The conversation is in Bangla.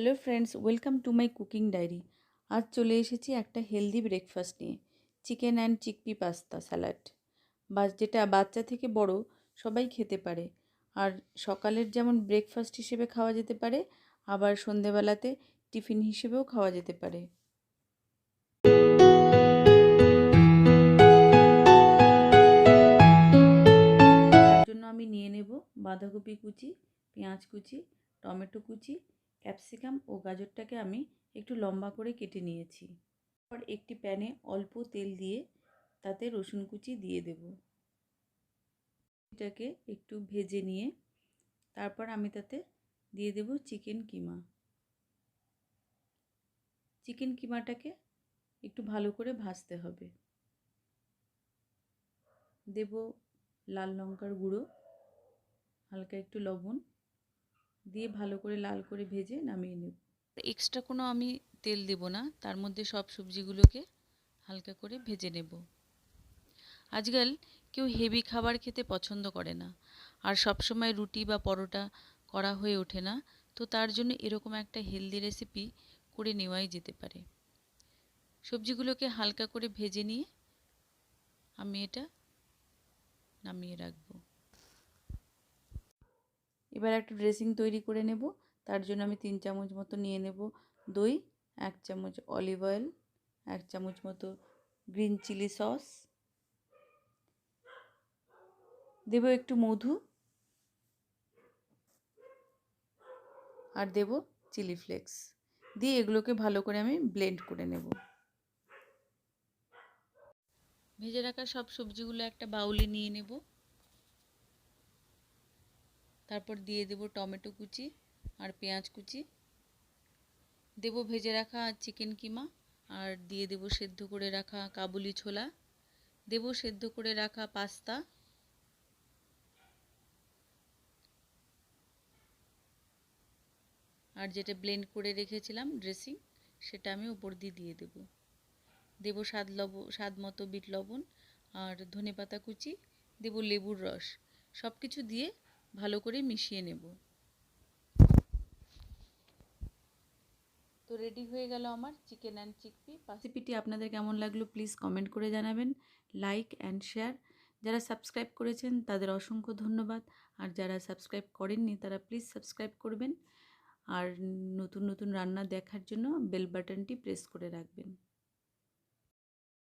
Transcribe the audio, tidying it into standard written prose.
Hello friends, welcome to my cooking diary. আজ চলে এসেছি একটা হেলদি ব্রেকফাস্ট নিয়ে, chicken and chickpea pasta salad, যেটা বাচ্চা থেকে বড় সবাই খেতে পারে। আর সকালের যেমন ব্রেকফাস্ট হিসেবে খাওয়া যেতে পারে, আবার সন্ধেবেলাতে টিফিন হিসেবেও খাওয়া যেতে পারে। তার জন্য আমি নিয়ে নেব বাঁধাকপি কুচি, পেঁয়াজ কুচি, টমেটো কুচি, ক্যাপসিকাম ও গাজরটাকে আমি একটু লম্বা করে কেটে নিয়েছি। এরপর একটি প্যানে অল্প তেল দিয়ে তাতে রসুন কুচি দিয়ে দেব। এটাকে একটু ভেজে নিয়ে তারপর আমি তাতে দিয়ে দেব চিকেন কিমা। চিকেন কিমাটাকে একটু ভালো করে ভাজতে হবে। দেব লাল লঙ্কার গুঁড়ো, হালকা একটু লবণ দিয়ে ভালো করে লাল করে ভেজে নামিয়ে নেব। এক্সট্রা কোনো আমি তেল দেব না, তার মধ্যে সব সবজিগুলোকে হালকা করে ভেজে নেব। আজকাল কেউ হেভি খাবার খেতে পছন্দ করে না, আর সবসময় রুটি বা পরোটা করা হয়ে ওঠে না, তো তার জন্য এরকম একটা হেলদি রেসিপি করে নেওয়াই যেতে পারে। সবজিগুলোকে হালকা করে ভেজে নিয়ে আমি এটা নামিয়ে রাখবো। এবার একটা ড্রেসিং তৈরি করে নেব। তার জন্য আমি 3 চামচ মতো নিয়ে নেব দই, 1 চামচ অলিভ অয়েল, 1 চামচ মতো গ্রিন চিলি সস, দেব একটু মধু আর দেব চিলি ফ্লেক্স দিয়ে এগুলোকে ভালো করে আমি ব্লেন্ড করে নেব। ভেজে রাখা সব সবজিগুলো একটা বাউলে নিয়ে নেব। তারপর দিয়ে দেব টমেটো কুচি আর পেঁয়াজ কুচি, দেব ভেজে রাখা চিকেন কিমা, আর দিয়ে দেব সেদ্ধ করে রাখা কাবুলি ছোলা, দেব সেদ্ধ করে রাখা পাস্তা, আর যেটা ব্লেন্ড করে রেখেছিলাম ড্রেসিং, সেটা আমি উপর দিয়ে দেব। দেব স্বাদ মতো বিট লবণ আর ধনেপাতা কুচি, দেব লেবুর রস, সব কিছু দিয়ে ভালো করে মিশিয়ে নেব। তো রেডি হয়ে গেল আমার চিকেন অ্যান্ড চিকপি। রেসিপিটি আপনাদের কেমন লাগলো প্লিজ কমেন্ট করে জানাবেন। Like and share. যারা সাবস্ক্রাইব করেছেন তাদের অসংখ্য ধন্যবাদ, আর যারা সাবস্ক্রাইব করেননি তারা প্লিজ সাবস্ক্রাইব করবেন, আর নতুন নতুন রান্না দেখার জন্য বেল বাটনটি প্রেস করে রাখবেন।